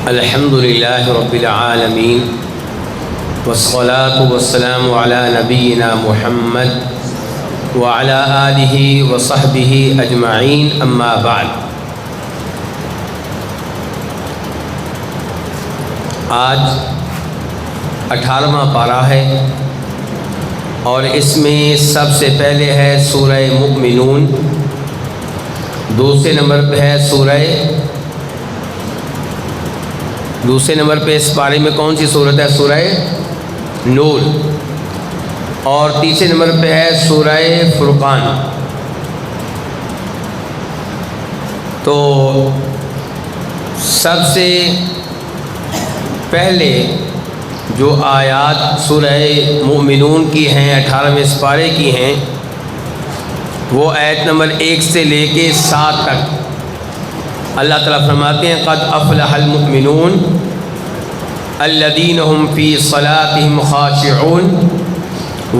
الحمدللہ رب العالمین والصلاة والسلام علی نبینا محمد وعلی آلہ وصحبہ اجمعین، اما بعد۔ آج 18واں پارہ ہے اور اس میں سب سے پہلے ہے سورہ مؤمنون، دوسرے نمبر پہ اس پارے میں کون سی سورت ہے؟ سورہ نور، اور تیسرے نمبر پہ ہے سورہ فرقان۔ تو سب سے پہلے جو آیات سورہ مؤمنون کی ہیں، 18ویں اس پارے کی ہیں، وہ آیت نمبر 1 سے لے کے 7 تک اللہ تعالیٰ فرماتے ہیں: قد افلح المؤمنون الذین هم فی صلاتهم خاشعون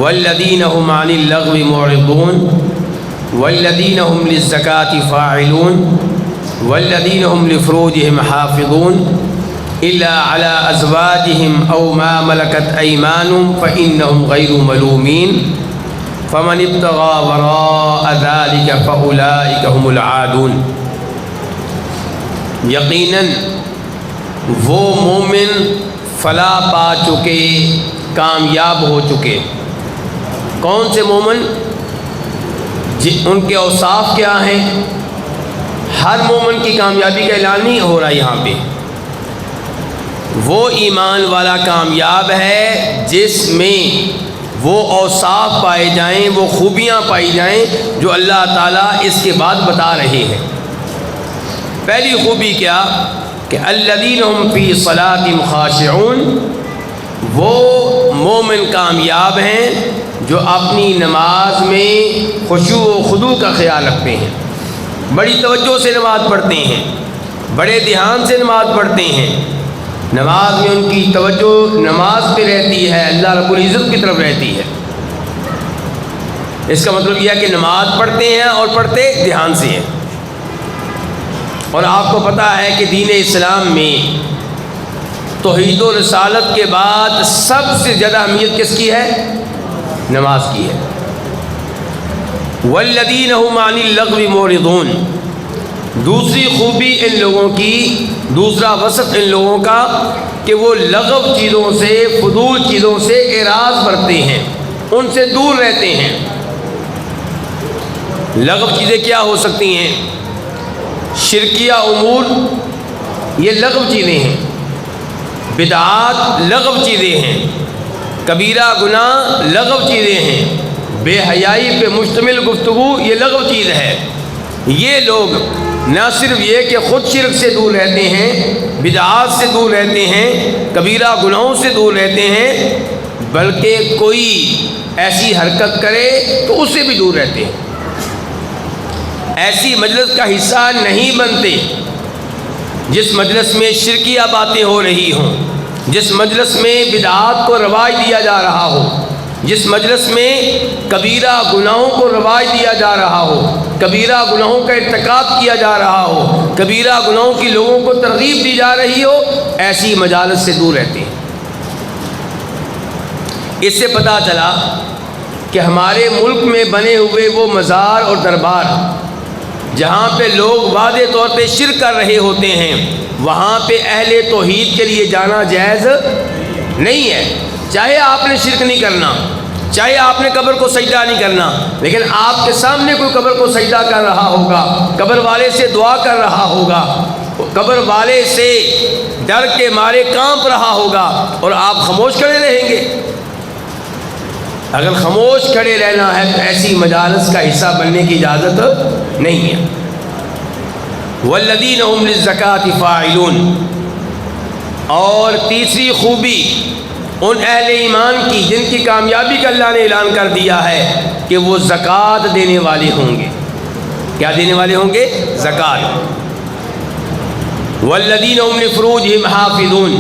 والذین هم عن اللغو معرضون والذین هم للزکاة فاعلون والذین هم لفروجهم حافظون الا علی ازواجهم او ما ملکت ایمانهم فانهم غیر ملومین فمن ابتغى وراء ذلك فاولئک هم العادون۔ یقیناً وہ مومن فلاح پا چکے، کامیاب ہو چکے۔ کون سے مومن؟ ان کے اوصاف کیا ہیں؟ ہر مومن کی کامیابی کا اعلان نہیں ہو رہا یہاں پہ۔ وہ ایمان والا کامیاب ہے جس میں وہ اوصاف پائے جائیں، وہ خوبیاں پائی جائیں جو اللہ تعالیٰ اس کے بعد بتا رہے ہیں۔ پہلی خوبی کیا کہ الذین هم فی صلاتہم خاشعون، وہ مومن کامیاب ہیں جو اپنی نماز میں خشوع و خضوع کا خیال رکھتے ہیں، بڑی توجہ سے نماز پڑھتے ہیں، بڑے دھیان سے نماز پڑھتے ہیں۔ نماز میں ان کی توجہ نماز پہ رہتی ہے، اللہ رب العزت کی طرف رہتی ہے۔ اس کا مطلب یہ ہے کہ نماز پڑھتے ہیں اور پڑھتے دھیان سے ہیں۔ اور آپ کو پتہ ہے کہ دین اسلام میں توحید و رسالت کے بعد سب سے زیادہ اہمیت کس کی ہے؟ نماز کی ہے۔ والذین هم عن اللغو معرضون، دوسری خوبی ان لوگوں کی، دوسرا وصف ان لوگوں کا کہ وہ لغو چیزوں سے، فضول چیزوں سے اعراض برتتے ہیں، ان سے دور رہتے ہیں۔ لغو چیزیں کیا ہو سکتی ہیں؟ شرکیہ امور، یہ لغو چیزیں ہیں۔ بدعات لغو چیزیں ہیں۔ کبیرہ گناہ لغو چیزیں ہیں۔ بے حیائی پہ مشتمل گفتگو یہ لغو چیز ہے۔ یہ لوگ نہ صرف یہ کہ خود شرک سے دور رہتے ہیں، بدعات سے دور رہتے ہیں، کبیرہ گناہوں سے دور رہتے ہیں، بلکہ کوئی ایسی حرکت کرے تو اس سے بھی دور رہتے ہیں۔ ایسی مجلس کا حصہ نہیں بنتے جس مجلس میں شرکیہ باتیں ہو رہی ہوں، جس مجلس میں بدعات کو رواج دیا جا رہا ہو، جس مجلس میں کبیرہ گناہوں کو رواج دیا جا رہا ہو، کبیرہ گناہوں کا ارتکاب کیا جا رہا ہو، کبیرہ گناہوں کی لوگوں کو ترغیب دی جا رہی ہو، ایسی مجالس سے دور رہتے ہیں۔ اس سے پتہ چلا کہ ہمارے ملک میں بنے ہوئے وہ مزار اور دربار جہاں پہ لوگ واضح طور پہ شرک کر رہے ہوتے ہیں، وہاں پہ اہل توحید کے لیے جانا جائز نہیں ہے۔ چاہے آپ نے شرک نہیں کرنا، چاہے آپ نے قبر کو سجدہ نہیں کرنا، لیکن آپ کے سامنے کوئی قبر کو سجدہ کر رہا ہوگا، قبر والے سے دعا کر رہا ہوگا، قبر والے سے ڈر کے مارے کانپ رہا ہوگا، اور آپ خاموش کھڑے رہیں گے۔ اگر خاموش کھڑے رہنا ہے تو ایسی مجالس کا حصہ بننے کی اجازت نہیں ہے۔ والذین هم للزکاة فاعلون، اور تیسری خوبی ان اہل ایمان کی جن کی کامیابی کا اللہ نے اعلان کر دیا ہے کہ وہ زکوٰۃ دینے والے ہوں گے۔ کیا دینے والے ہوں گے؟ زکوٰۃ۔ والذین هم لفروجهم حافظون،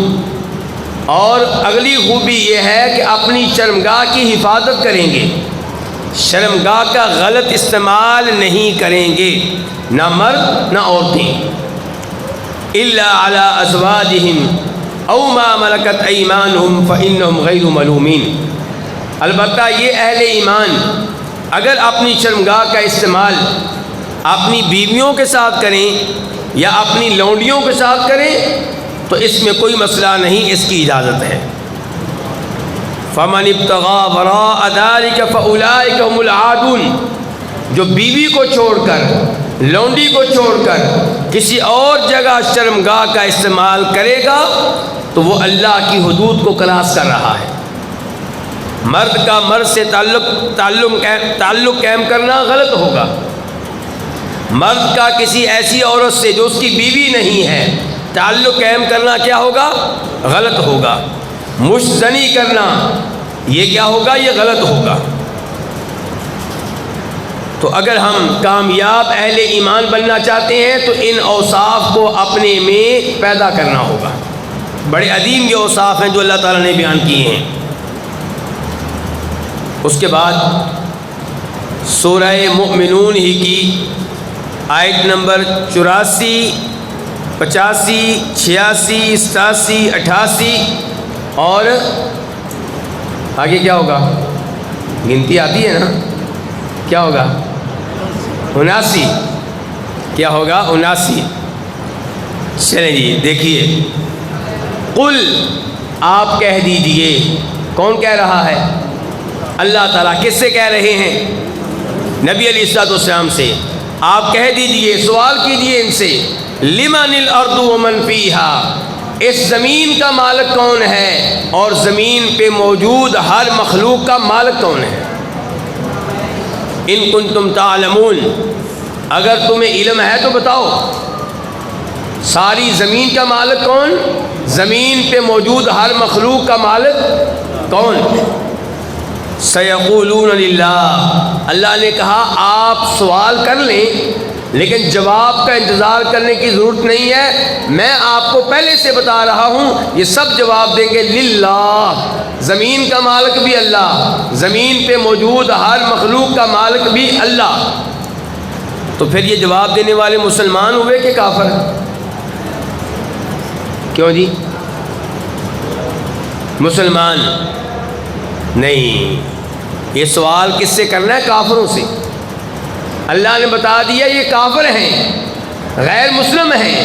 اور اگلی خوبی یہ ہے کہ اپنی شرمگاہ کی حفاظت کریں گے، شرمگاہ کا غلط استعمال نہیں کریں گے، نہ مرد نہ عورتیں۔ إلا على أزواجهم أو ما ملكت أيمانهم فإنهم غير ملومين۔ البتہ یہ اہل ایمان اگر اپنی شرمگاہ کا استعمال اپنی بیویوں کے ساتھ کریں یا اپنی لونڈیوں کے ساتھ کریں تو اس میں کوئی مسئلہ نہیں، اس کی اجازت ہے۔ فَمَنِ ابْتَغَىٰ وَرَاءَ ذَٰلِكَ فَأُولَٰئِكَ هُمُ الْعَادُونَ، جو بیوی کو چھوڑ کر، لونڈی کو چھوڑ کر کسی اور جگہ شرمگاہ کا استعمال کرے گا تو وہ اللہ کی حدود کو کراس کر رہا ہے۔ مرد کا مرد سے تعلق قائم کرنا غلط ہوگا، مرد کا کسی ایسی عورت سے جو اس کی بیوی نہیں ہے تعلق قائم کرنا کیا ہوگا؟ غلط ہوگا۔ مشتزنی کرنا یہ کیا ہوگا؟ یہ غلط ہوگا۔ تو اگر ہم کامیاب اہل ایمان بننا چاہتے ہیں تو ان اوصاف کو اپنے میں پیدا کرنا ہوگا۔ بڑے عظیم یہ اوصاف ہیں جو اللہ تعالیٰ نے بیان کیے ہیں۔ اس کے بعد سورہ مؤمنون ہی کی آیت نمبر 84، 85، 86، 87، 88 اور آگے کیا ہوگا؟ گنتی آتی ہے نا؟ کیا ہوگا؟ 79 کیا ہوگا؟ 79۔ چلیں جی دیکھیے، قل آپ کہہ دیجئے، کون کہہ رہا ہے؟ اللہ تعالیٰ۔ کس سے کہہ رہے ہیں؟ نبی علیہ الصلوۃ والسلام سے۔ آپ کہہ دیجئے، سوال کیجئے ان سے، لمن الارض ومن فیہا، اس زمین کا مالک کون ہے اور زمین پہ موجود ہر مخلوق کا مالک کون ہے؟ ان کنتم تعلمون، اگر تمہیں علم ہے تو بتاؤ، ساری زمین کا مالک کون؟ زمین پہ موجود ہر مخلوق کا مالک کون؟ سیقولون للہ، اللہ نے کہا آپ سوال کر لیں لیکن جواب کا انتظار کرنے کی ضرورت نہیں ہے، میں آپ کو پہلے سے بتا رہا ہوں یہ سب جواب دیں گے للہ، زمین کا مالک بھی اللہ، زمین پہ موجود ہر مخلوق کا مالک بھی اللہ۔ تو پھر یہ جواب دینے والے مسلمان ہوئے کہ کافر؟ کیوں جی؟ مسلمان نہیں، یہ سوال کس سے کرنا ہے؟ کافروں سے۔ اللہ نے بتا دیا یہ کافر ہیں، غیر مسلم ہیں،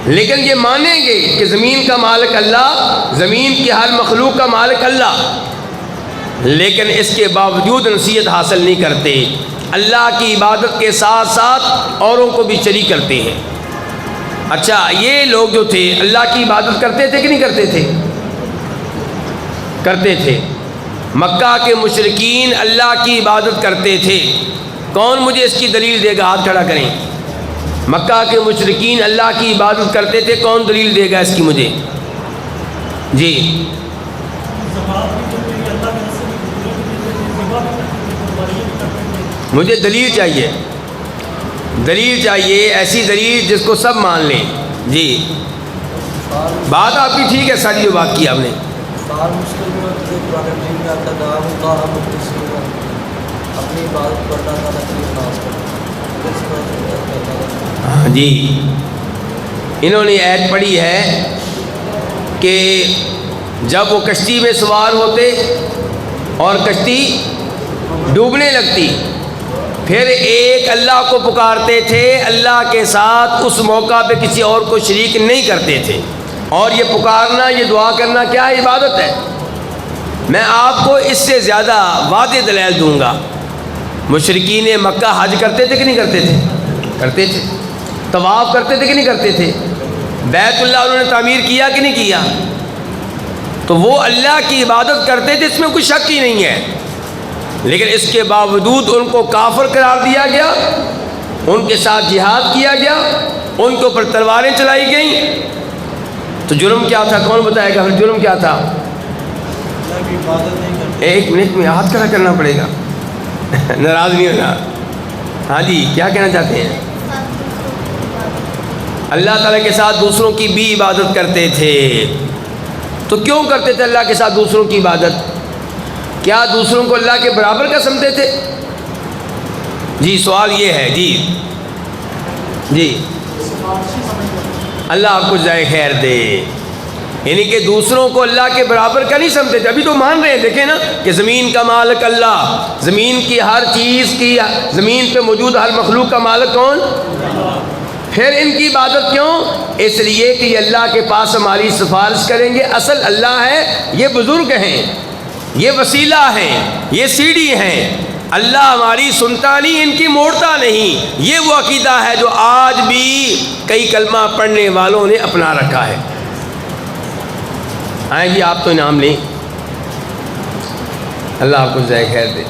لیکن یہ مانیں گے کہ زمین کا مالک اللہ، زمین کی ہر مخلوق کا مالک اللہ، لیکن اس کے باوجود نصیحت حاصل نہیں کرتے، اللہ کی عبادت کے ساتھ ساتھ اوروں کو بھی شریک کرتے ہیں۔ اچھا، یہ لوگ جو تھے اللہ کی عبادت کرتے تھے کہ نہیں کرتے تھے؟ کرتے تھے۔ مکہ کے مشرکین اللہ کی عبادت کرتے تھے۔ کون مجھے اس کی دلیل دے گا؟ ہاتھ کھڑا کریں۔ مکہ کے مشرکین اللہ کی عبادت کرتے تھے، کون دلیل دے گا اس کی مجھے؟ جی مجھے دلیل چاہیے، دلیل چاہیے، ایسی دلیل جس کو سب مان لیں۔ جی بات آپ کی ٹھیک ہے، ساری جو بات کی آپ نے۔ ہاں جی، انہوں نے ایت پڑھی ہے کہ جب وہ کشتی میں سوار ہوتے اور کشتی ڈوبنے لگتی، پھر ایک اللہ کو پکارتے تھے، اللہ کے ساتھ اس موقع پہ کسی اور کو شریک نہیں کرتے تھے، اور یہ پکارنا، یہ دعا کرنا کیا ہے؟ عبادت ہے۔ میں آپ کو اس سے زیادہ واضح دلائل دوں گا۔ مشرکین مکہ حج کرتے تھے کہ نہیں کرتے تھے؟ کرتے تھے۔ طواف کرتے تھے کہ نہیں کرتے تھے؟ بیت اللہ انہوں نے تعمیر کیا کہ نہیں کیا؟ تو وہ اللہ کی عبادت کرتے تھے، اس میں کوئی شک ہی نہیں ہے، لیکن اس کے باوجود ان کو کافر قرار دیا گیا، ان کے ساتھ جہاد کیا گیا، ان کے اوپر تلواریں چلائی گئیں۔ تو جرم کیا تھا؟ کون بتائے گا پھر جرم کیا تھا؟ ایک منٹ میں ہاتھ کھڑا کرنا پڑے گا، ناراض نہیں ہونا۔ ہاں جی، کیا کہنا چاہتے ہیں؟ اللہ تعالیٰ کے ساتھ دوسروں کی بھی عبادت کرتے تھے۔ تو کیوں کرتے تھے اللہ کے ساتھ دوسروں کی عبادت؟ کیا دوسروں کو اللہ کے برابر کا سمجھتے تھے؟ جی سوال یہ ہے۔ جی اللہ آپ کو جزائے خیر دے. یعنی کہ دوسروں کو اللہ کے برابر کا نہیں سمجھتے تھے. ابھی تو مان رہے ہیں, دیکھیں نا کہ زمین کا مالک اللہ, زمین کی ہر چیز کی, زمین پہ موجود ہر مخلوق کا مالک کون؟ پھر ان کی عبادت کیوں؟ اس لیے کہ یہ اللہ کے پاس ہماری سفارش کریں گے. اصل اللہ ہے, یہ بزرگ ہیں, یہ وسیلہ ہیں, یہ سیڑھی ہیں. اللہ ہماری سنتا نہیں, ان کی موڑتا نہیں. یہ وہ عقیدہ ہے جو آج بھی کئی کلمہ پڑھنے والوں نے اپنا رکھا ہے. آئیں جی آپ تو انعام لیں, اللہ آپ کو جزائے خیر دے.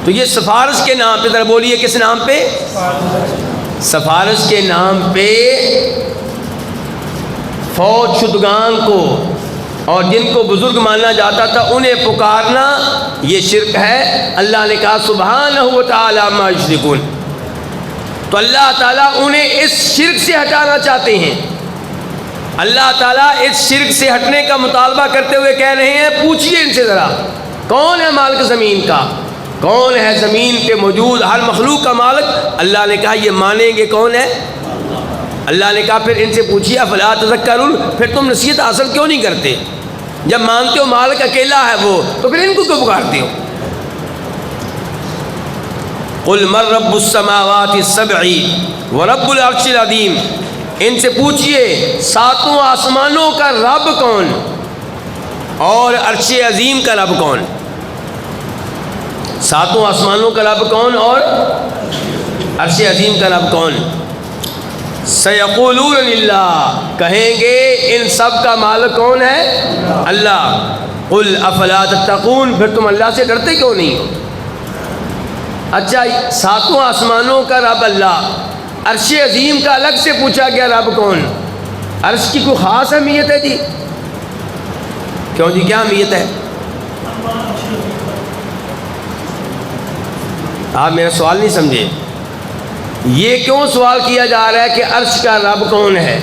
تو یہ سفارش کے نام پہ, ذرا بولیے کس نام پہ؟ سفارش کے نام پہ فوج شدگان کو اور جن کو بزرگ مانا جاتا تھا انہیں پکارنا یہ شرک ہے. اللہ نے کہا سبحانہ و تعالی عما یشرکون. تو اللہ تعالیٰ انہیں اس شرک سے ہٹانا چاہتے ہیں. اللہ تعالیٰ اس شرک سے ہٹنے کا مطالبہ کرتے ہوئے کہہ رہے ہیں پوچھئے ان سے ذرا, کون ہے مالک زمین کا؟ کون ہے زمین پہ موجود ہر مخلوق کا مالک؟ اللہ نے کہا یہ مانیں گے کون ہے؟ اللہ نے کہا پھر ان سے پوچھئے افلا تذکرون, پھر تم نصیحت حاصل کیوں نہیں کرتے؟ جب مانتے ہو مالک اکیلا ہے وہ, تو پھر ان کو کیوں پکارتے ہو؟ قل من رب السماوات السبع ورب العرش العظیم. ان سے پوچھئے ساتوں آسمانوں کا رب کون اور عرش عظیم کا رب کون؟ ساتوں آسمانوں کا رب کون اور عرش عظیم کا رب کون؟ سیقولون للہ, کہیں گے ان سب کا مالک کون ہے؟ اللہ. قل افلا تتقون, پھر تم اللہ سے ڈرتے کیوں نہیں ہو؟ اچھا ساتوں آسمانوں کا رب اللہ, عرش عظیم کا الگ سے پوچھا گیا رب کون؟ عرش کی کوئی خاص اہمیت ہے جی؟ کیوں جی, کیا اہمیت ہے؟ آپ میرا سوال نہیں سمجھے. یہ کیوں سوال کیا جا رہا ہے کہ عرش کا رب کون ہے؟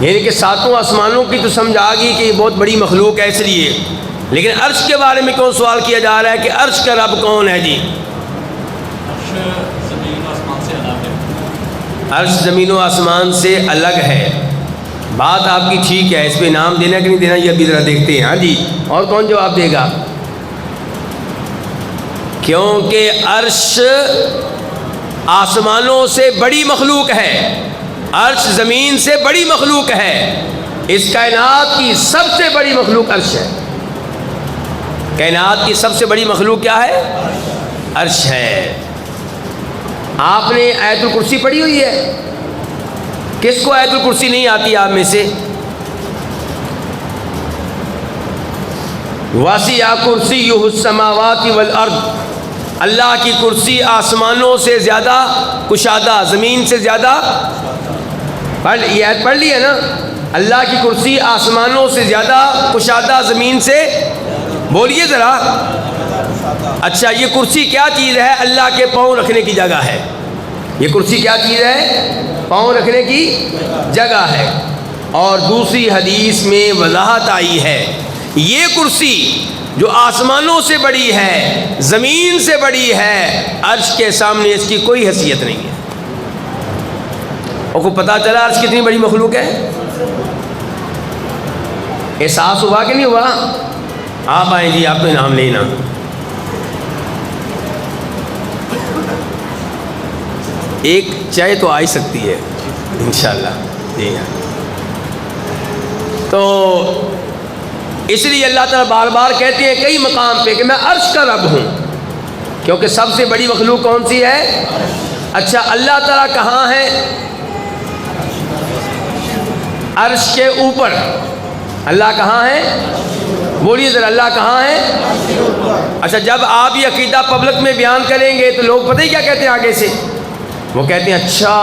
یعنی کہ ساتوں آسمانوں کی تو سمجھ آ گئی کہ یہ بہت بڑی مخلوق ہے اس لیے, لیکن عرش کے بارے میں کیوں سوال کیا جا رہا ہے کہ عرش کا رب کون ہے جی؟ عرش زمین و آسمان سے الگ ہے. بات آپ کی ٹھیک ہے, اس پہ انعام دینا کہ نہیں دینا یہ ابھی ذرا دیکھتے ہیں. ہاں جی, اور کون جواب دے گا؟ کیونکہ عرش آسمانوں سے بڑی مخلوق ہے, عرش زمین سے بڑی مخلوق ہے. اس کائنات کی سب سے بڑی مخلوق عرش ہے. کائنات کی سب سے بڑی مخلوق کیا ہے؟ عرش ہے. آپ نے آیت الکرسی پڑھی ہوئی ہے؟ کس کو آیت الکرسی نہیں آتی آپ میں سے؟ وسع کرسیہ السماوات والارض, اللہ کی کرسی آسمانوں سے زیادہ کشادہ, زمین سے زیادہ. یہ آیت پڑھ لی ہے نا, اللہ کی کرسی آسمانوں سے زیادہ کشادہ, زمین سے. بولیے ذرا. اچھا یہ کرسی کیا چیز ہے؟ اللہ کے پاؤں رکھنے کی جگہ ہے. یہ کرسی کیا چیز ہے؟ پاؤں رکھنے کی جگہ ہے. اور دوسری حدیث میں وضاحت آئی ہے یہ کرسی جو آسمانوں سے بڑی ہے, زمین سے بڑی ہے, عرش کے سامنے اس کی کوئی حیثیت نہیں ہے. اور کو پتہ چلا عرش کتنی بڑی مخلوق ہے؟ احساس ہوا کہ نہیں ہوا؟ آپ آئیں جی, آپ تو انعام لینا. ایک چائے تو آ ہی سکتی ہے انشاءاللہ. جی ہاں. تو اس لیے اللہ تعالیٰ بار بار کہتے ہیں کئی مقام پہ کہ میں عرش کا رب ہوں, کیونکہ سب سے بڑی مخلوق کون سی ہے؟ اچھا اللہ تعالیٰ کہاں ہے؟ عرش کے اوپر. اللہ کہاں ہے؟ بولیے ذرا, اللہ کہاں ہے؟ اچھا جب آپ یہ عقیدہ پبلک میں بیان کریں گے تو لوگ پتہ ہی کیا کہتے ہیں آگے سے؟ وہ کہتے ہیں اچھا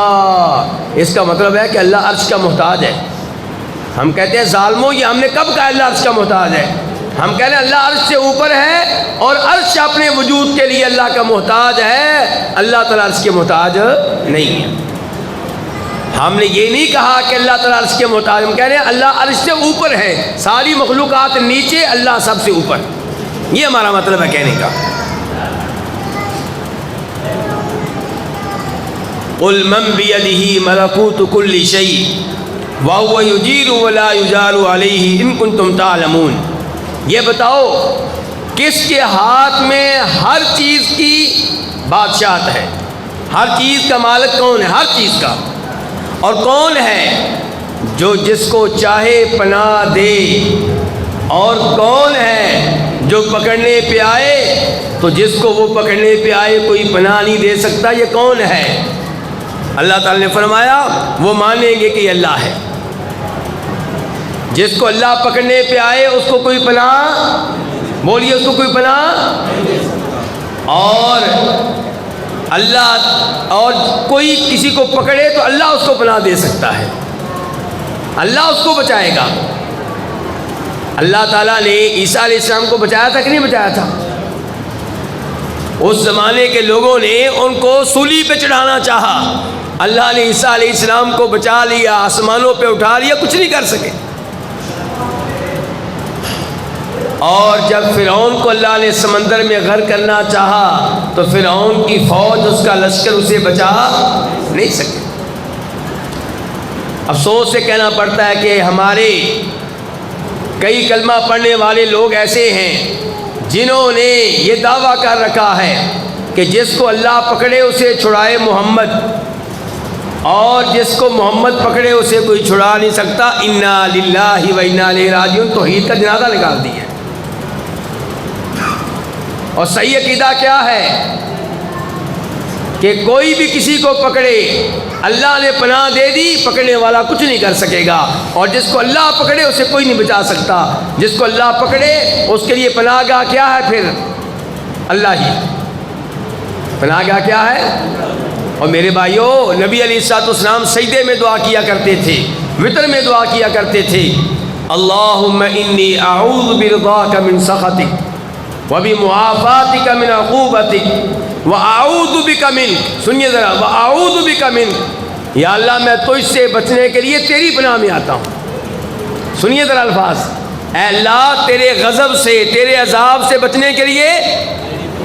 اس کا مطلب ہے کہ اللہ عرش کا محتاج ہے. ہم کہتے ہیں ظالموں, یہ ہم نے کب کہا اللہ عرش کا محتاج ہے؟ ہم کہہ رہے ہیں اللہ عرش سے اوپر ہے اور عرش اپنے وجود کے لیے اللہ کا محتاج ہے, اللہ تعالیٰ عرش کے محتاج نہیں ہے. ہم نے یہ نہیں کہا کہ اللہ تعالیٰ عرش کے محتاج, ہم کہہ رہے ہیں اللہ عرش سے اوپر ہے, ساری مخلوقات نیچے, اللہ سب سے اوپر. یہ ہمارا مطلب ہے کہنے کا. قل من بیدہ ملکوت کل شیء وہو یجیر ولا یجار علیہ ان کنتم تعلمون، یہ بتاؤ کس کے ہاتھ میں ہر چیز کی بادشاہت ہے؟ ہر چیز کا مالک کون ہے؟ ہر چیز کا. اور کون ہے جو جس کو چاہے پناہ دے؟ اور کون ہے جو پکڑنے پہ آئے تو جس کو وہ پکڑنے پہ آئے کوئی پناہ نہیں دے سکتا؟ یہ کون ہے؟ اللہ تعالی نے فرمایا وہ مانیں گے کہ یہ اللہ ہے. جس کو اللہ پکڑنے پہ آئے اس کو کوئی پناہ، بولیے اس کو کوئی پناہ. اور اللہ اور کوئی کسی کو پکڑے تو اللہ اس کو پناہ دے سکتا ہے، اللہ اس کو بچائے گا. اللہ تعالیٰ نے عیسیٰ علیہ السلام کو بچایا تھا کہ نہیں بچایا تھا؟ اس زمانے کے لوگوں نے ان کو سولی پہ چڑھانا چاہا، اللہ نے عیسیٰ علیہ السلام کو بچا لیا، آسمانوں پہ اٹھا لیا، کچھ نہیں کر سکے. اور جب فرعون کو اللہ نے سمندر میں غرق کرنا چاہا تو فرعون کی فوج، اس کا لشکر اسے بچا نہیں سکے. افسوس سے کہنا پڑتا ہے کہ ہمارے کئی کلمہ پڑھنے والے لوگ ایسے ہیں جنہوں نے یہ دعویٰ کر رکھا ہے کہ جس کو اللہ پکڑے اسے چھڑائے محمد، اور جس کو محمد پکڑے اسے کوئی چھڑا نہیں سکتا. انا للہ و انا الیہ راجعون، توحید کا جنازہ نکال دیا. اور صحیح عقیدہ کیا ہے کہ کوئی بھی کسی کو پکڑے، اللہ نے پناہ دے دی، پکڑنے والا کچھ نہیں کر سکے گا. اور جس کو اللہ پکڑے اسے کوئی نہیں بچا سکتا. جس کو اللہ پکڑے اس کے لیے پناہ گاہ کیا ہے؟ پھر اللہ ہی. پناہ گاہ کیا ہے؟ اور میرے بھائیوں، نبی علیہ الصلوۃ والسلام سجدے میں دعا کیا کرتے تھے، وطر میں دعا کیا کرتے تھے، اللہم انی اعوذ برضاک من سخطک وبمعافاتک من عقوبتک وَأَعُوذُ بِكَ مِنْكَ. سنیے ذرا، وَأَعُوذُ بِكَ مِنْكَ، یا اللہ میں تجھ سے بچنے کے لیے تیری پناہ میں آتا ہوں. سنیے ذرا الفاظ، اے اللہ تیرے غضب سے، تیرے عذاب سے بچنے کے لیے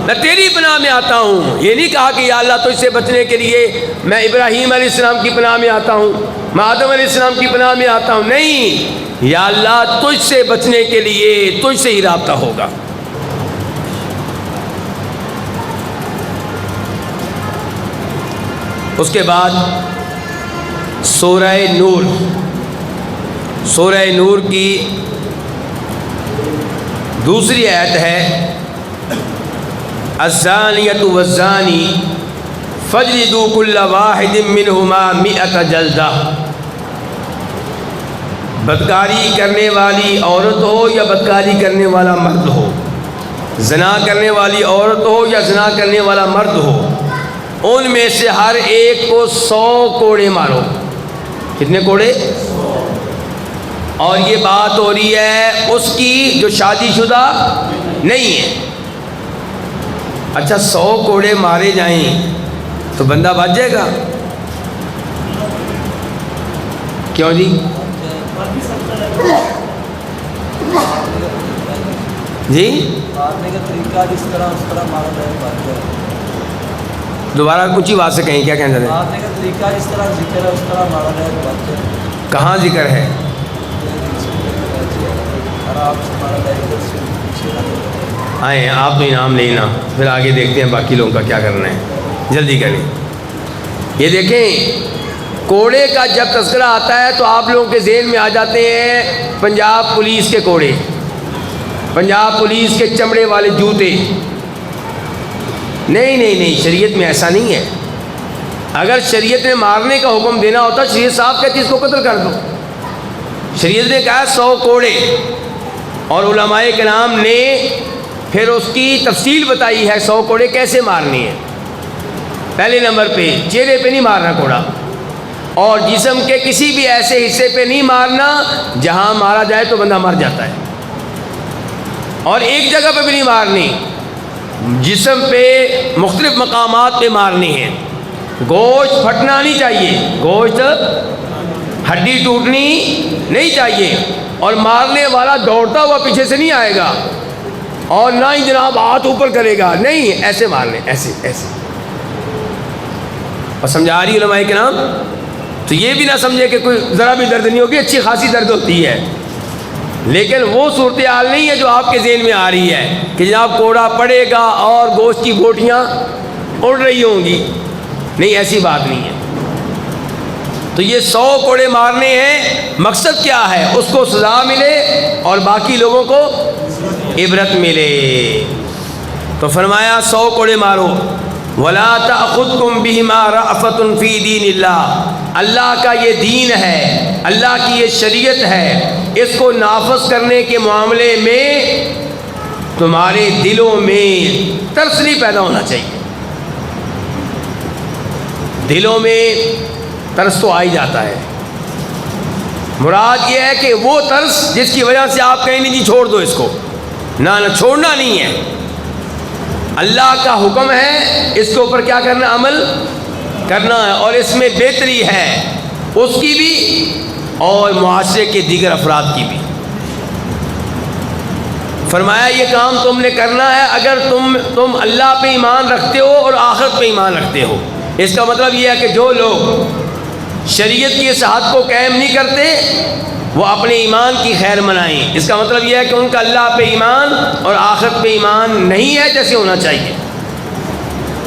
میں تیری پناہ میں آتا ہوں. یہ نہیں کہا کہ یا اللہ تجھ سے بچنے کے لیے میں ابراہیم علیہ السلام کی پناہ میں آتا ہوں، میں آدم علیہ السلام کی پناہ میں آتا ہوں. نہیں، یا اللہ تجھ سے بچنے کے لیے تجھ سے ہی رابطہ ہوگا. اس کے بعد سورہ نور، سورہ نور کی دوسری آیت ہے، الزانیۃ والزانی فاجلدوا کل واحد منہما 100 جلدہ. بدکاری کرنے والی عورت ہو یا بدکاری کرنے والا مرد ہو، زنا کرنے والی عورت ہو یا زنا کرنے والا مرد ہو، ان میں سے ہر ایک کو 100 کوڑے مارو. کتنے کوڑے؟ اور یہ بات ہو رہی ہے اس کی جو شادی شدہ نہیں ہے. اچھا 100 کوڑے مارے جائیں تو بندہ بچ جائے گا؟ کیوں جی؟ جی مارنے کا طریقہ جس طرح اس طرح مارا جائے. دوبارہ کچھ ہی بات سے کہیں، کیا کہنا چاہتے ہیں؟ مارنے کا طریقہ جس طرح ذکر ہے اس طرح مارا جائے. کہاں ذکر ہے؟ آئیں آپ تو انعام لینا، پھر آگے دیکھتے ہیں باقی لوگوں کا کیا کرنا ہے. جلدی کریں. یہ دیکھیں، کوڑے کا جب تذکرہ آتا ہے تو آپ لوگوں کے ذہن میں آ جاتے ہیں پنجاب پولیس کے کوڑے، پنجاب پولیس کے چمڑے والے جوتے. نہیں نہیں نہیں، شریعت میں ایسا نہیں ہے. اگر شریعت نے مارنے کا حکم دینا ہوتا، شریعت صاحب کہتی اس کو قتل کر دو. شریعت نے کہا 100 کوڑے، اور علماء کرام نے پھر اس کی تفصیل بتائی ہے 100 کوڑے کیسے مارنی ہے. پہلے نمبر پہ چہرے پہ نہیں مارنا کوڑا، اور جسم کے کسی بھی ایسے حصے پہ نہیں مارنا جہاں مارا جائے تو بندہ مر جاتا ہے. اور ایک جگہ پہ بھی نہیں مارنی، جسم پہ مختلف مقامات پہ مارنی ہے. گوشت پھٹنا نہیں چاہیے، گوشت ہڈی ٹوٹنی نہیں چاہیے، اور مارنے والا دوڑتا ہوا پیچھے سے نہیں آئے گا، اور نہ ہی جناب ہاتھ اوپر کرے گا. نہیں، ایسے مارنے، ایسے ایسے. اور سمجھا رہی علماء کرام، تو یہ بھی نہ سمجھے کہ کوئی ذرا بھی درد نہیں ہوگی، اچھی خاصی درد ہوتی ہے، لیکن وہ صورتحال نہیں ہے جو آپ کے ذہن میں آ رہی ہے کہ جناب کوڑا پڑے گا اور گوشت کی بوٹیاں اڑ رہی ہوں گی، نہیں، ایسی بات نہیں ہے۔ تو یہ 100 کوڑے مارنے ہیں، مقصد کیا ہے؟ اس کو سزا ملے اور باقی لوگوں کو عبرت ملے۔ تو فرمایا 100 کوڑے مارو۔ وَلَا تَأْخُذْكُمْ بِهِمَا رَأْفَةٌ فِي دِينِ اللَّهِ، اللہ کا یہ دین ہے، اللہ کی یہ شریعت ہے، اس کو نافذ کرنے کے معاملے میں تمہارے دلوں میں ترس نہیں پیدا ہونا چاہیے۔ دلوں میں ترس تو آ ہی جاتا ہے، مراد یہ ہے کہ وہ ترس جس کی وجہ سے آپ کہیں نہیں جی چھوڑ دو اس کو، نہ چھوڑنا نہیں ہے، اللہ کا حکم ہے، اس کے اوپر کیا کرنا؟ عمل کرنا ہے، اور اس میں بہتری ہے اس کی بھی اور معاشرے کے دیگر افراد کی بھی۔ فرمایا یہ کام تم نے کرنا ہے اگر تم اللہ پہ ایمان رکھتے ہو اور آخرت پہ ایمان رکھتے ہو۔ اس کا مطلب یہ ہے کہ جو لوگ شریعت کی اس حد کو قائم نہیں کرتے وہ اپنے ایمان کی خیر منائیں۔ اس کا مطلب یہ ہے کہ ان کا اللہ پہ ایمان اور آخرت پہ ایمان نہیں ہے جیسے ہونا چاہیے۔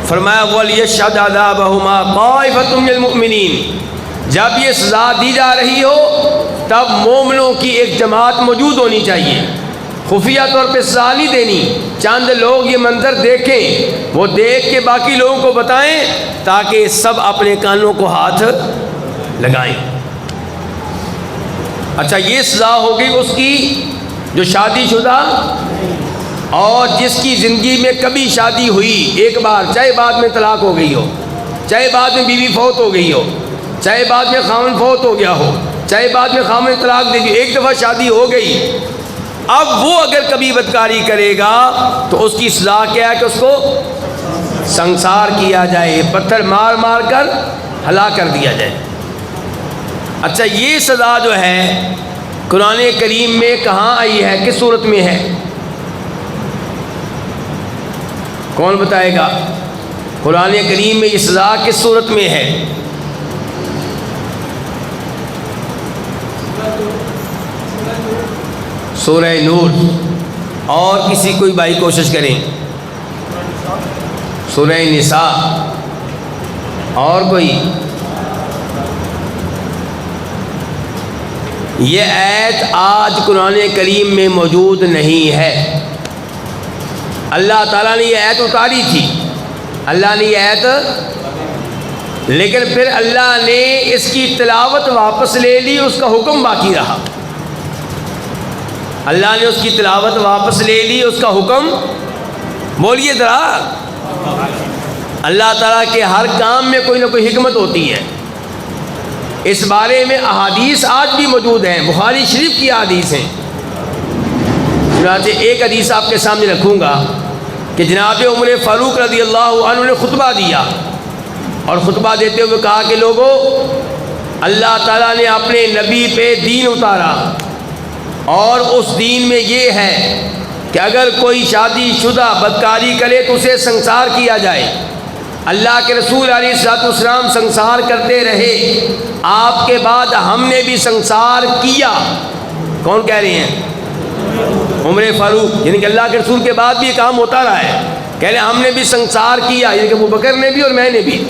فرمایا وَلْيَشْهَدْ عَذَابَهُمَا طَائِفَةٌ مِّنَ الْمُؤْمِنِينَ، جب یہ سزا دی جا رہی ہو تب مومنوں کی ایک جماعت موجود ہونی چاہیے، خفیہ طور پہ سزا نہیں دینی، چند لوگ یہ منظر دیکھیں، وہ دیکھ کے باقی لوگوں کو بتائیں تاکہ سب اپنے کانوں کو ہاتھ لگائیں۔ اچھا، یہ سزا ہوگی اس کی جو شادی شدہ اور جس کی زندگی میں کبھی شادی ہوئی ایک بار، چاہے بعد میں طلاق ہو گئی ہو، چاہے بعد میں بیوی فوت ہو گئی ہو، چاہے بعد میں خاوند فوت ہو گیا ہو، چاہے بعد میں خاوند طلاق دے دی، ایک دفعہ شادی ہو گئی، اب وہ اگر کبھی بدکاری کرے گا تو اس کی سزا کیا ہے کہ اس کو سنسار کیا جائے، پتھر مار مار کر ہلاک کر دیا جائے۔ اچھا، یہ سزا جو ہے قرآن کریم میں کہاں آئی ہے، کس صورت میں ہے؟ کون بتائے گا؟ قرآن کریم میں یہ سزا کس صورت میں ہے؟ سورہ نور، اور کسی کوئی بھائی کوشش کریں؟ سورہ نساء، اور کوئی؟ یہ آیت آج قرآن کریم میں موجود نہیں ہے۔ اللہ تعالیٰ نے یہ آیت اتاری تھی، اللہ نے یہ آیت، لیکن پھر اللہ نے اس کی تلاوت واپس لے لی، اس کا حکم باقی رہا۔ اللہ نے اس کی تلاوت واپس لے لی، اس کا حکم، بولیے ذرا، اللہ تعالیٰ کے ہر کام میں کوئی نہ کوئی حکمت ہوتی ہے۔ اس بارے میں احادیث آج بھی موجود ہیں، بخاری شریف کی احادیث ہیں۔ چنانچہ ایک حدیث آپ کے سامنے رکھوں گا کہ جناب عمر فاروق رضی اللہ عنہ نے خطبہ دیا، اور خطبہ دیتے ہوئے کہا کہ لوگوں، اللہ تعالیٰ نے اپنے نبی پہ دین اتارا، اور اس دین میں یہ ہے کہ اگر کوئی شادی شدہ بدکاری کرے تو اسے سنسار کیا جائے۔ اللہ کے رسول علیہ الصلوۃ والسلام سنسار کرتے رہے، آپ کے بعد ہم نے بھی سنسار کیا۔ کون کہہ رہے ہیں؟ عمر فاروق، یعنی کہ اللہ کے رسول کے بعد بھی یہ کام ہوتا رہا ہے، کہہ رہے ہیں ہم نے بھی سنسار کیا، یعنی کہ ابو بکر نے بھی اور میں نے بھی۔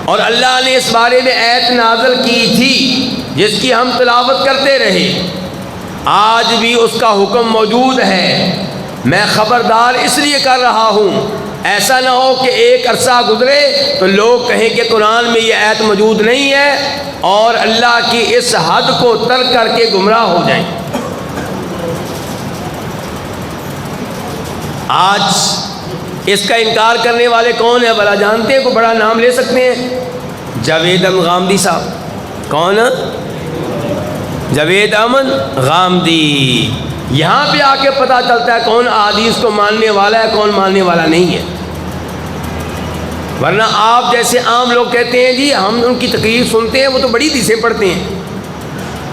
اور اللہ نے اس بارے میں آیت نازل کی تھی جس کی ہم تلاوت کرتے رہے، آج بھی اس کا حکم موجود ہے۔ میں خبردار اس لیے کر رہا ہوں، ایسا نہ ہو کہ ایک عرصہ گزرے تو لوگ کہیں کہ قرآن میں یہ آیت موجود نہیں ہے اور اللہ کی اس حد کو ترک کر کے گمراہ ہو جائیں۔ آج اس کا انکار کرنے والے کون ہیں بھلا جانتے ہیں؟ کوئی بڑا نام لے سکتے ہیں؟ جاوید احمد غامدی صاحب۔ کون؟ جاوید احمد غامدی۔ یہاں پہ آ کے پتہ چلتا ہے کون احادیث کو ماننے والا ہے، کون ماننے والا نہیں ہے۔ ورنہ آپ جیسے عام لوگ کہتے ہیں جی ہم ان کی تقریر سنتے ہیں، وہ تو بڑی حدیثیں پڑھتے ہیں،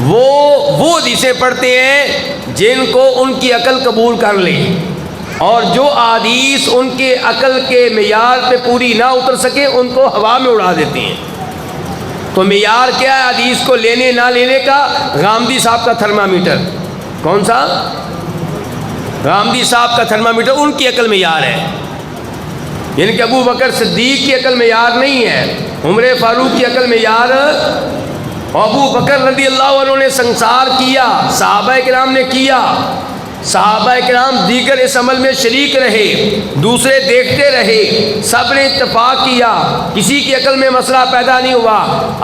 وہ حدیثیں پڑھتے ہیں جن کو ان کی عقل قبول کر لے، اور جو احادیث ان کے عقل کے معیار پہ پوری نہ اتر سکے ان کو ہوا میں اڑا دیتے ہیں۔ تو معیار کیا ہے حدیث کو لینے نہ لینے کا؟ غامدی صاحب کا تھرمامیٹر۔ کون سا؟ غامدی صاحب کا تھرمامیٹر ان کی عقل معیار ہے، یعنی کہ ابو بکر صدیق کی عقل معیار نہیں ہے، عمر فاروق کی عقل معیار۔ ابو بکر رضی اللہ عنہ نے سنسار کیا، صحابہ کرام نے کیا، صحابہ کرام دیگر اس عمل میں شریک رہے، دوسرے دیکھتے رہے، سب نے اتفاق کیا، کسی کی عقل میں مسئلہ پیدا نہیں ہوا۔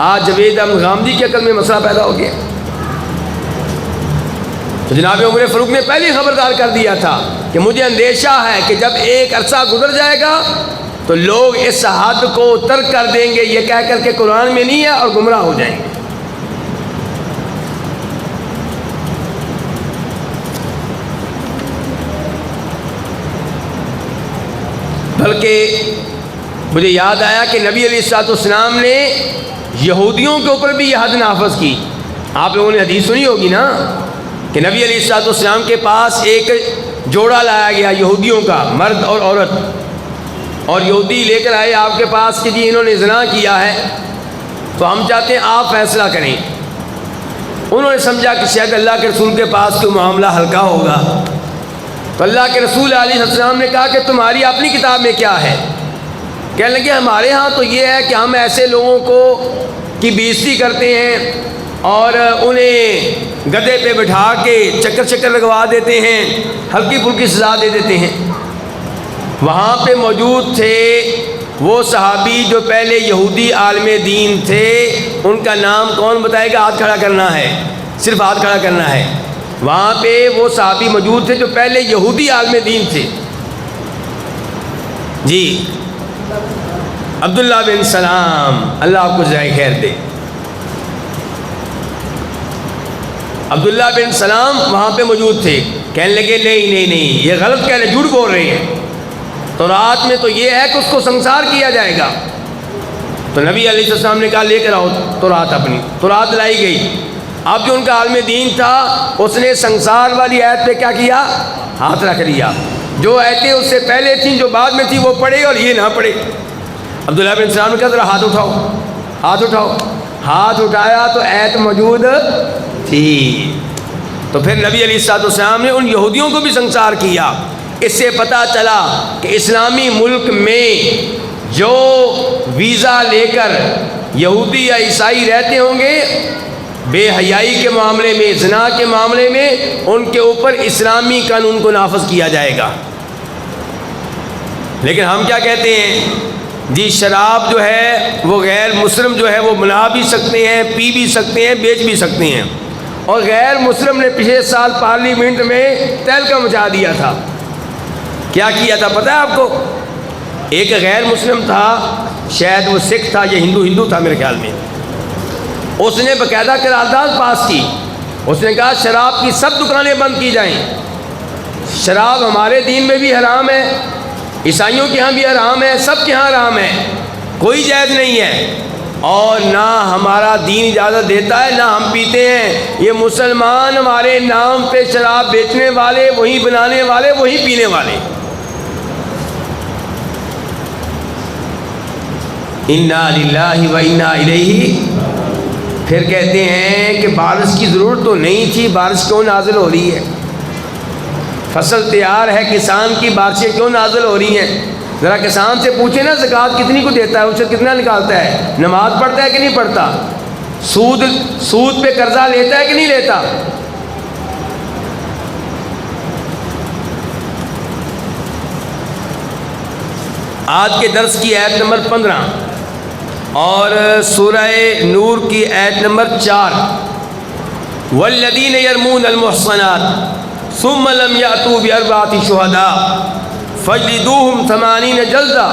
آج جاوید احمد غامدی کی عقل میں مسئلہ پیدا ہو گیا۔ تو جناب عمر فاروق نے پہلے خبردار کر دیا تھا کہ مجھے اندیشہ ہے کہ جب ایک عرصہ گزر جائے گا تو لوگ اس حد کو ترک کر دیں گے یہ کہہ کر کے قرآن میں نہیں ہے اور گمراہ ہو جائیں گے۔ بلکہ مجھے یاد آیا کہ نبی علیہ الصلوۃ والسلام نے یہودیوں کے اوپر بھی یہ حد نافذ کی۔ آپ لوگوں نے حدیث سنی ہوگی نا کہ نبی علیہ الصلوۃ والسلام کے پاس ایک جوڑا لایا گیا یہودیوں کا، مرد اور عورت، اور یہودی لے کر آئے آپ کے پاس کہ جی انہوں نے زنا کیا ہے تو ہم چاہتے ہیں آپ فیصلہ کریں۔ انہوں نے سمجھا کہ شاید اللہ کے رسول کے پاس کوئی معاملہ ہلکا ہوگا، تو اللہ کے رسول علیہ السلام نے کہا کہ تمہاری اپنی کتاب میں کیا ہے؟ کہنے لگے ہمارے ہاں تو یہ ہے کہ ہم ایسے لوگوں کو کی بےعزتی کرتے ہیں اور انہیں گدھے پہ بٹھا کے چکر لگوا دیتے ہیں، ہلکی پھلکی سزا دے دیتے ہیں۔ وہاں پہ موجود تھے وہ صحابی جو پہلے یہودی عالم دین تھے، ان کا نام کون بتائے گا؟ ہاتھ کھڑا کرنا ہے، صرف ہاتھ کھڑا کرنا ہے۔ وہاں پہ وہ صحابی موجود تھے جو پہلے یہودی عالم دین تھے۔ جی عبداللہ بن سلام، اللہ آپ کو جزائے خیر دے۔ عبداللہ بن سلام وہاں پہ موجود تھے، کہنے لگے نہیں یہ غلط کہہ رہے، جھوٹ بول رہے ہیں، تو رات میں تو یہ ہے کہ اس کو سنسار کیا جائے گا۔ تو نبی علیہ السلام نے کہا لے کر آؤ تو رات اپنی، تو رات لائی گئی۔ اب جو ان کا عالم دین تھا اس نے سنسار والی آیت پہ کیا کیا؟ ہاتھ رکھ دیا۔ جو آیتیں اس سے پہلے تھیں جو بعد میں تھی وہ پڑھے اور یہ نہ پڑھے۔ عبداللہ بن سلام نے کہا ذرا ہاتھ اٹھاؤ، ہاتھ اٹھاؤ۔ ہاتھ اٹھایا تو آیت موجود تھی۔ تو پھر نبی علیہ الصلوۃ والسلام نے ان یہودیوں کو بھی سنسار کیا۔ اس سے پتہ چلا کہ اسلامی ملک میں جو ویزا لے کر یہودی یا عیسائی رہتے ہوں گے، بے حیائی کے معاملے میں، زنا کے معاملے میں، ان کے اوپر اسلامی قانون کو نافذ کیا جائے گا۔ لیکن ہم کیا کہتے ہیں؟ جی شراب جو ہے وہ غیر مسلم جو ہے وہ بنا بھی سکتے ہیں، پی بھی سکتے ہیں، بیچ بھی سکتے ہیں۔ اور غیر مسلم نے پچھلے سال پارلیمنٹ میں تہلکہ مچا دیا تھا۔ کیا کیا تھا پتہ ہے آپ کو؟ ایک غیر مسلم تھا، شاید وہ سکھ تھا یا ہندو تھا میرے خیال میں، اس نے باقاعدہ قرارداد پاس کی۔ اس نے کہا شراب کی سب دکانیں بند کی جائیں۔ شراب ہمارے دین میں بھی حرام ہے، عیسائیوں کے ہاں بھی حرام ہے، سب کے ہاں حرام ہے، کوئی جائز نہیں ہے، اور نہ ہمارا دین اجازت دیتا ہے نہ ہم پیتے ہیں۔ یہ مسلمان ہمارے نام پہ شراب بیچنے والے، وہی بنانے والے، وہی پینے والے۔ انا للہ و انا الیہ۔ پھر کہتے ہیں کہ بارش کی ضرورت تو نہیں تھی، بارش کیوں نازل ہو رہی ہے؟ فصل تیار ہے کسان کی، بارشیں کیوں نازل ہو رہی ہیں؟ ذرا کسان سے پوچھیں نا زکوٰۃ کتنی کو دیتا ہے، اسے کتنا نکالتا ہے، نماز پڑھتا ہے کہ نہیں پڑھتا، سود پہ قرضہ لیتا ہے کہ نہیں لیتا۔ آج کے درس کی آیت نمبر 15 اور سورہ نور کی آیت نمبر 4، والذین یرمون المحصنات ثم لم یأتوا بأربعۃ شہداء فاجلدوہم 80 جلدہ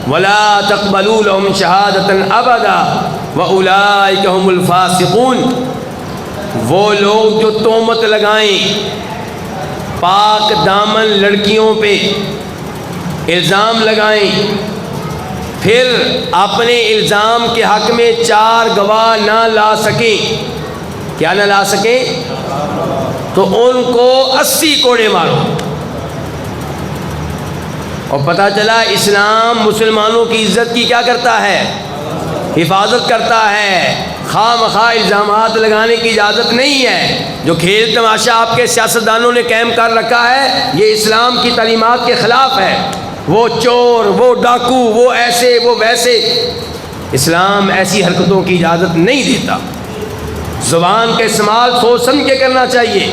ولا تقبلوا لهم شہادۃ ابدا واولئک هم الفاسقون۔ وہ لوگ جو تہمت لگائیں پاک دامن لڑکیوں پہ، الزام لگائیں، پھر اپنے الزام کے حق میں 4 گواہ نہ لا سکیں، کیا نہ لا سکیں؟ تو ان کو 80 کوڑے مارو۔ اور پتہ چلا اسلام مسلمانوں کی عزت کی کیا کرتا ہے؟ حفاظت کرتا ہے، خواہ مخواہ الزامات لگانے کی اجازت نہیں ہے۔ جو کھیل تماشا آپ کے سیاستدانوں نے قائم کر رکھا ہے یہ اسلام کی تعلیمات کے خلاف ہے۔ وہ چور، وہ ڈاکو، وہ ایسے، وہ ویسے، اسلام ایسی حرکتوں کی اجازت نہیں دیتا۔ زبان کا استعمال سوچ سمجھ کے کرنا چاہیے۔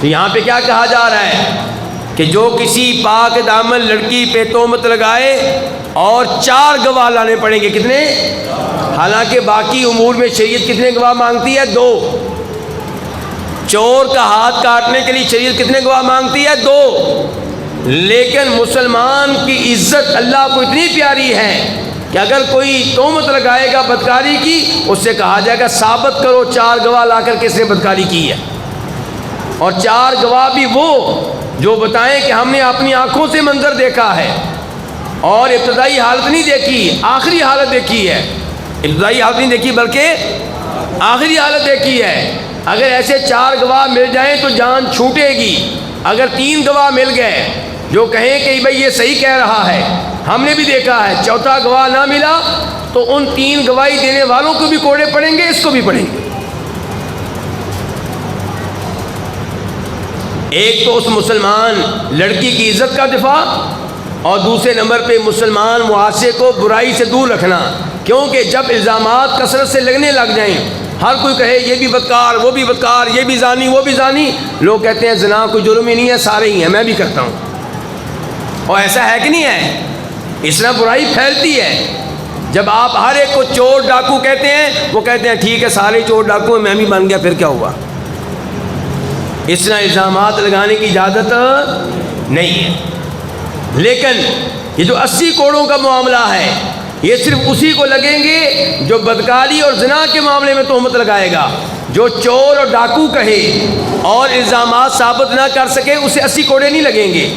تو یہاں پہ کیا کہا جا رہا ہے کہ جو کسی پاک دامن لڑکی پہ تہمت لگائے اور 4 گواہ لانے پڑیں گے۔ کتنے؟ حالانکہ باقی امور میں شریعت کتنے گواہ مانگتی ہے؟ 2۔ چور کا ہاتھ کاٹنے کے لیے شریعت کتنے گواہ مانگتی ہے؟ 2۔ لیکن مسلمان کی عزت اللہ کو اتنی پیاری ہے کہ اگر کوئی تہمت لگائے گا بدکاری کی، اس سے کہا جائے گا ثابت کرو 4 گواہ لا کر کس نے بدکاری کی ہے، اور 4 گواہ بھی وہ جو بتائیں کہ ہم نے اپنی آنکھوں سے منظر دیکھا ہے اور ابتدائی حالت نہیں دیکھی، آخری حالت دیکھی ہے۔ ابتدائی حالت نہیں دیکھی بلکہ آخری حالت دیکھی ہے۔ اگر ایسے 4 گواہ مل جائیں تو جان چھوٹے گی۔ اگر 3 گواہ مل گئے جو کہیں کہ بھئی یہ صحیح کہہ رہا ہے، ہم نے بھی دیکھا ہے، 4تھا گواہ نہ ملا تو ان 3 گواہی دینے والوں کو بھی کوڑے پڑیں گے، اس کو بھی پڑیں گے۔ ایک تو اس مسلمان لڑکی کی عزت کا دفاع، اور دوسرے نمبر پہ مسلمان معاشرے کو برائی سے دور رکھنا، کیونکہ جب الزامات کثرت سے لگنے لگ جائیں، ہر کوئی کہے یہ بھی بدکار، وہ بھی بدکار، یہ بھی زانی، وہ بھی زانی، لوگ کہتے ہیں زنا کوئی جرم ہی نہیں ہے، سارے ہی ہیں، میں بھی کرتا ہوں۔ اور ایسا ہے کہ نہیں ہے؟ اس طرح برائی پھیلتی ہے۔ جب آپ ہر ایک کو چور ڈاکو کہتے ہیں، وہ کہتے ہیں ٹھیک ہے سارے چور ڈاکو ہیں، میں بھی بن گیا، پھر کیا ہوا؟ اس طرح الزامات لگانے کی اجازت نہیں ہے۔ لیکن یہ جو 80 کوڑوں کا معاملہ ہے، یہ صرف اسی کو لگیں گے جو بدکاری اور زنا کے معاملے میں تہمت لگائے گا۔ جو چور اور ڈاکو کہے اور الزامات ثابت نہ کر سکے، اسے 80 کوڑے نہیں لگیں گے۔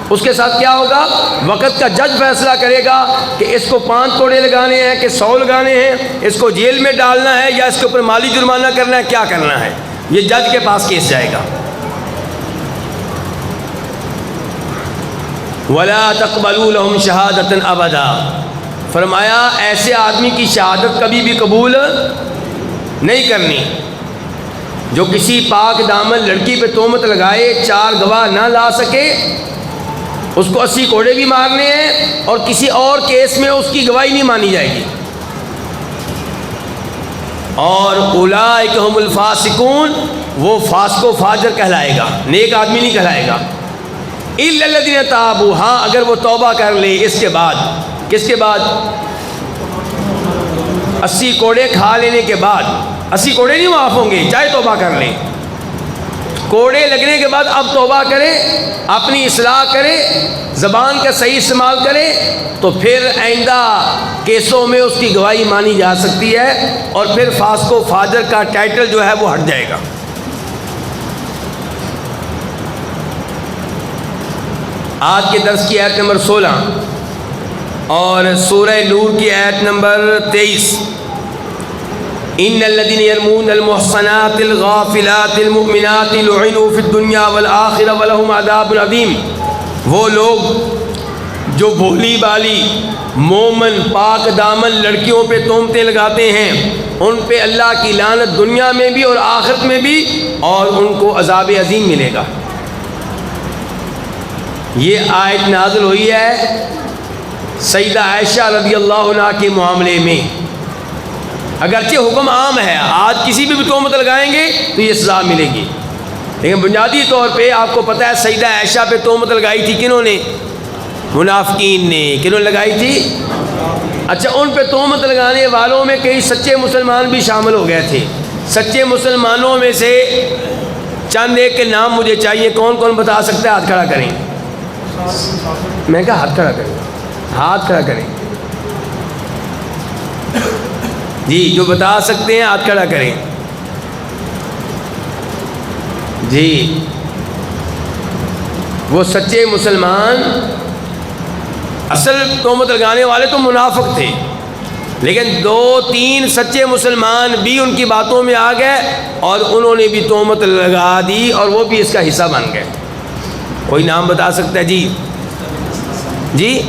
اس کے ساتھ کیا ہوگا؟ وقت کا جج فیصلہ کرے گا کہ اس کو 5 کوڑے لگانے ہیں کہ 100 لگانے ہیں، اس کو جیل میں ڈالنا ہے یا اس کے اوپر مالی جرمانہ کرنا ہے، کیا کرنا ہے، یہ جج کے پاس کیس جائے گا۔ وَلَا تَقْبَلُوا لَهُمْ شَهَادَةً أَبَدًا، فرمایا ایسے آدمی کی شہادت کبھی بھی قبول نہیں کرنی جو کسی پاک دامن لڑکی پہ تہمت لگائے، 4 گواہ نہ لا سکے، اس کو 80 کوڑے بھی مارنے ہیں اور کسی اور کیس میں اس کی گواہی نہیں مانی جائے گی۔ اور اولئک هم الفاسقون، وہ فاسق و فاجر کہلائے گا، نیک آدمی نہیں کہلائے گا۔ الا الذین تابوا، ہاں اگر وہ توبہ کر لے اس کے بعد، کس کے بعد؟ 80 کوڑے کھا لینے کے بعد۔ 80 کوڑے نہیں معاف ہوں گے چاہے توبہ کر لے، کوڑے لگنے کے بعد اب توبہ کرے، اپنی اصلاح کرے، زبان کا صحیح استعمال کرے، تو پھر آئندہ کیسوں میں اس کی گواہی مانی جا سکتی ہے، اور پھر فاسق و فاجر کا ٹائٹل جو ہے وہ ہٹ جائے گا۔ آج کے درس کی آیت نمبر 16 اور سورہ نور کی آیت نمبر 23، ان الذين يرمون المحصنات الغافلات المؤمنات لعنوا في الدنيا والآخرة ولهم عذاب عظيم، وہ لوگ جو بھولی بالی مومن پاک دامن لڑکیوں پہ تہمتیں لگاتے ہیں، ان پہ اللہ کی لعنت دنیا میں بھی اور آخرت میں بھی، اور ان کو عذاب عظیم ملے گا۔ یہ آیت نازل ہوئی ہے سیدہ عائشہ رضی اللہ عنہ کے معاملے میں۔ اگرچہ حکم عام ہے، آج کسی بھی تہمت لگائیں گے تو یہ سزا ملے گی، لیکن بنیادی طور پہ آپ کو پتہ ہے سیدہ عائشہ پہ تہمت لگائی تھی کنہوں نے؟ منافقین نے۔ کنہوں نے لگائی تھی؟ اچھا، ان پہ تہمت لگانے والوں میں کئی سچے مسلمان بھی شامل ہو گئے تھے۔ سچے مسلمانوں میں سے چند ایک کے نام مجھے چاہیے، کون کون بتا سکتا ہے؟ ہاتھ کھڑا کریں۔ میں کہا ہاتھ کھڑا کریں، ہاتھ کھڑا کریں جی، جو بتا سکتے ہیں ہاتھ کھڑا کریں جی۔ وہ سچے مسلمان، اصل تہمت لگانے والے تو منافق تھے، لیکن 2-3 سچے مسلمان بھی ان کی باتوں میں آ گئے اور انہوں نے بھی تہمت لگا دی، اور وہ بھی اس کا حصہ بن گئے۔ کوئی نام بتا سکتا ہے؟ جی، جی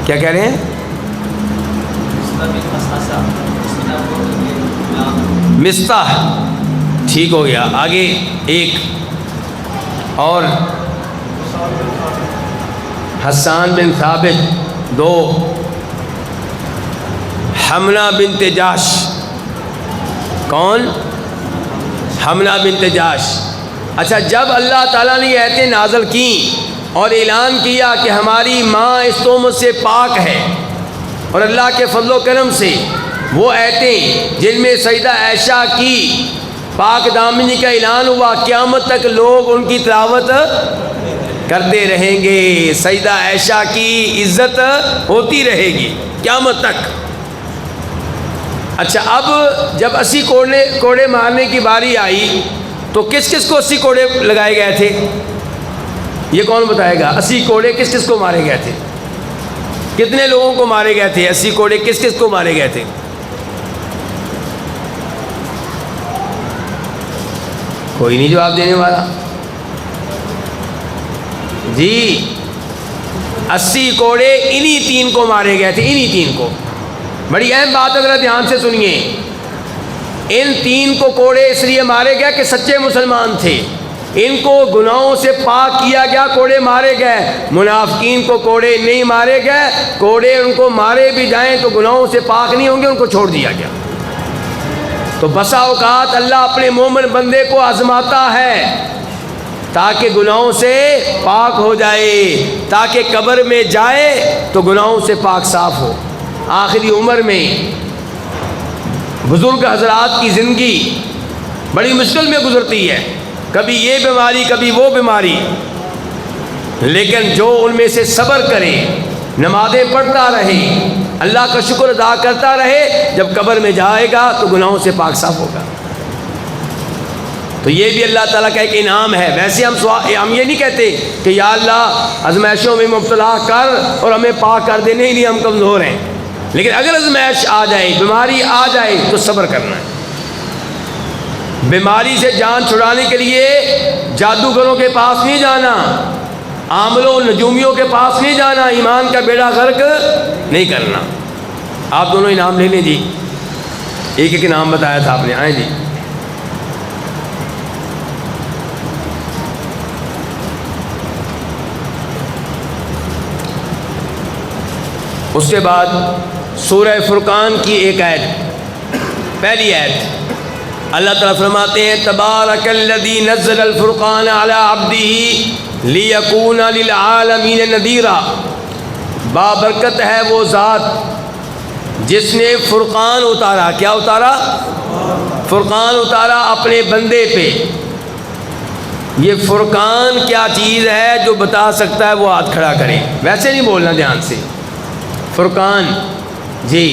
کیا کہہ رہے ہیں؟ مستح، ٹھیک ہو گیا. آگے ایک اور حسان بن ثابت. 2 حمنہ بنت جاش. کون؟ حمنہ بنت جاش. اچھا، جب اللہ تعالیٰ نے یہ آیتیں نازل کیں اور اعلان کیا کہ ہماری ماں اس تہمت سے پاک ہے، اور اللہ کے فضل و کرم سے وہ آیتیں جن میں سیدہ عائشہ کی پاک دامنی کا اعلان ہوا، قیامت تک لوگ ان کی تلاوت کرتے رہیں گے، سیدہ عائشہ کی عزت ہوتی رہے گی قیامت تک. اچھا، اب جب 80 کوڑے مارنے کی باری آئی تو کس کس کو 80 کوڑے لگائے گئے تھے؟ یہ کون بتائے گا؟ 80 کوڑے کس کس کو مارے گئے تھے؟ کتنے لوگوں کو مارے گئے تھے؟ 80 کوڑے کس کس کو مارے گئے تھے؟ کوئی نہیں جواب دینے والا. جی 80 کوڑے انہی 3 کو مارے گئے تھے، انہی 3 کو. بڑی اہم بات ہے، ذرا دھیان سے سنیے. ان 3 کو کوڑے اس لیے مارے گئے کہ سچے مسلمان تھے، ان کو گناہوں سے پاک کیا گیا، کوڑے مارے گئے. منافقین کو کوڑے نہیں مارے گئے، کوڑے ان کو مارے بھی جائیں تو گناہوں سے پاک نہیں ہوں گے، ان کو چھوڑ دیا گیا. تو بسا اوقات اللہ اپنے مومن بندے کو آزماتا ہے تاکہ گناہوں سے پاک ہو جائے، تاکہ قبر میں جائے تو گناہوں سے پاک صاف ہو. آخری عمر میں بزرگ حضرات کی زندگی بڑی مشکل میں گزرتی ہے، کبھی یہ بیماری کبھی وہ بیماری، لیکن جو ان میں سے صبر کرے، نمازیں پڑھتا رہے، اللہ کا شکر ادا کرتا رہے، جب قبر میں جائے گا تو گناہوں سے پاک صاف ہوگا. تو یہ بھی اللہ تعالیٰ کا ایک انعام ہے. ویسے ہم یہ نہیں کہتے کہ یا اللہ آزمائشوں میں مبتلا کر اور ہمیں پاک کر دے، نہیں ہم کمزور ہیں، لیکن اگر آزمائش آ جائے، بیماری آ جائے تو صبر کرنا ہے. بیماری سے جان چھڑانے کے لیے جادوگروں کے پاس نہیں جانا، عاملوں نجومیوں کے پاس نہیں جانا، ایمان کا بیڑا غرق نہیں کرنا. آپ دونوں انعام لے لیں جی. ایک ایک انعام بتایا تھا آپ نے. آئیں جی. اس کے بعد سورہ فرقان کی ایک آیت، پہلی آیت اللہ تعالیٰ فرماتے ہیں تبارک الذی نزل الفرقان علی عبدہ لیکون للعالمین نذیرا. بابرکت ہے وہ ذات جس نے فرقان اتارا. کیا اتارا؟ فرقان اتارا اپنے بندے پہ. یہ فرقان کیا چیز ہے جو بتا سکتا ہے وہ ہاتھ کھڑا کرے. ویسے نہیں بولنا، دھیان سے. فرقان جی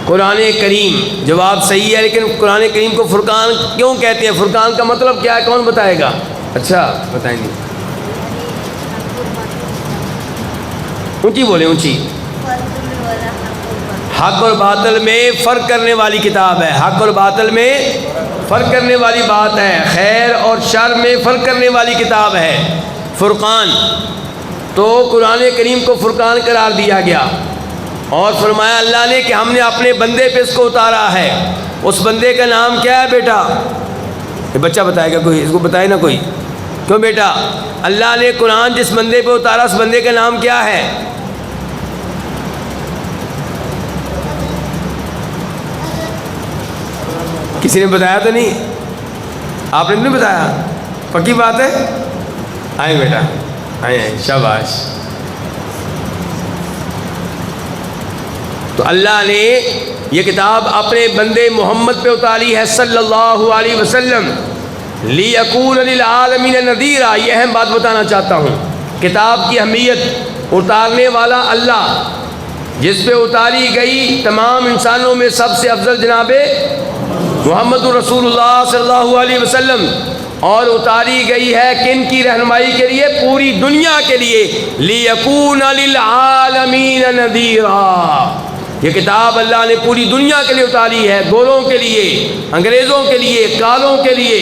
قرآن کریم. جواب صحیح ہے، لیکن قرآن کریم کو فرقان کیوں کہتے ہیں؟ فرقان کا مطلب کیا ہے؟ کون بتائے گا؟ اچھا بتائیں گے. اونچی بولیں، اونچی. حق اور باطل میں فرق کرنے والی کتاب ہے. حق اور باطل میں فرق کرنے والی بات ہے، خیر اور شر میں فرق کرنے والی کتاب ہے فرقان. تو قرآن کریم کو فرقان قرار دیا گیا اور فرمایا اللہ نے کہ ہم نے اپنے بندے پہ اس کو اتارا ہے. اس بندے کا نام کیا ہے بیٹا؟ یہ بچہ بتائے گا کوئی؟ اس کو بتائے نا کوئی. کیوں بیٹا؟ اللہ نے قرآن جس بندے پہ اتارا اس بندے کا نام کیا ہے؟ کسی نے بتایا تو نہیں؟ آپ نے نہیں بتایا؟ پکی بات ہے. آئیں بیٹا، آئیں. شاباش. تو اللہ نے یہ کتاب اپنے بندے محمد پہ اتاری ہے صلی اللہ علیہ وسلم. لیکون للعالمین نذیرا. یہ اہم بات بتانا چاہتا ہوں. کتاب کی اہمیت، اتارنے والا اللہ، جس پہ اتاری گئی تمام انسانوں میں سب سے افضل جناب محمد رسول اللہ صلی اللہ علیہ وسلم، اور اتاری گئی ہے کن کی رہنمائی کے لیے؟ پوری دنیا کے لیے. لیکون للعالمین نذیرا. یہ کتاب اللہ نے پوری دنیا کے لیے اتاری ہے، گوروں کے لیے، انگریزوں کے لیے، کالوں کے لیے،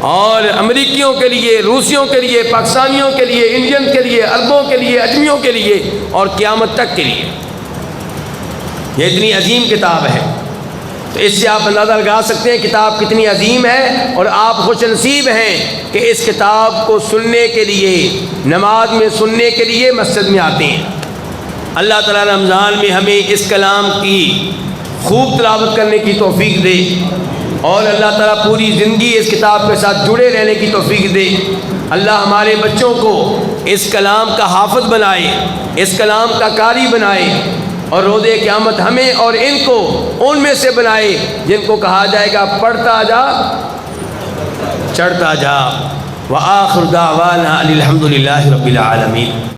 اور امریکیوں کے لیے، روسیوں کے لیے، پاکستانیوں کے لیے، انڈین کے لیے، عربوں کے لیے، اجمیوں کے لیے اور قیامت تک کے لیے۔ یہ اتنی عظیم کتاب ہے، تو اس سے آپ اندازہ لگا سکتے ہیں کتاب کتنی عظیم ہے، اور آپ خوش نصیب ہیں کہ اس کتاب کو سننے کے لیے، نماز میں سننے کے لیے مسجد میں آتے ہیں۔ اللہ تعالیٰ رمضان میں ہمیں اس کلام کی خوب تلاوت کرنے کی توفیق دے، اور اللہ تعالیٰ پوری زندگی اس کتاب کے ساتھ جڑے رہنے کی توفیق دے۔ اللہ ہمارے بچوں کو اس کلام کا حافظ بنائے، اس کلام کا قاری بنائے، اور روز قیامت ہمیں اور ان کو ان میں سے بنائے جن کو کہا جائے گا پڑھتا جا چڑھتا جا۔ وآخر دعوانا الحمد للہ رب العالمین۔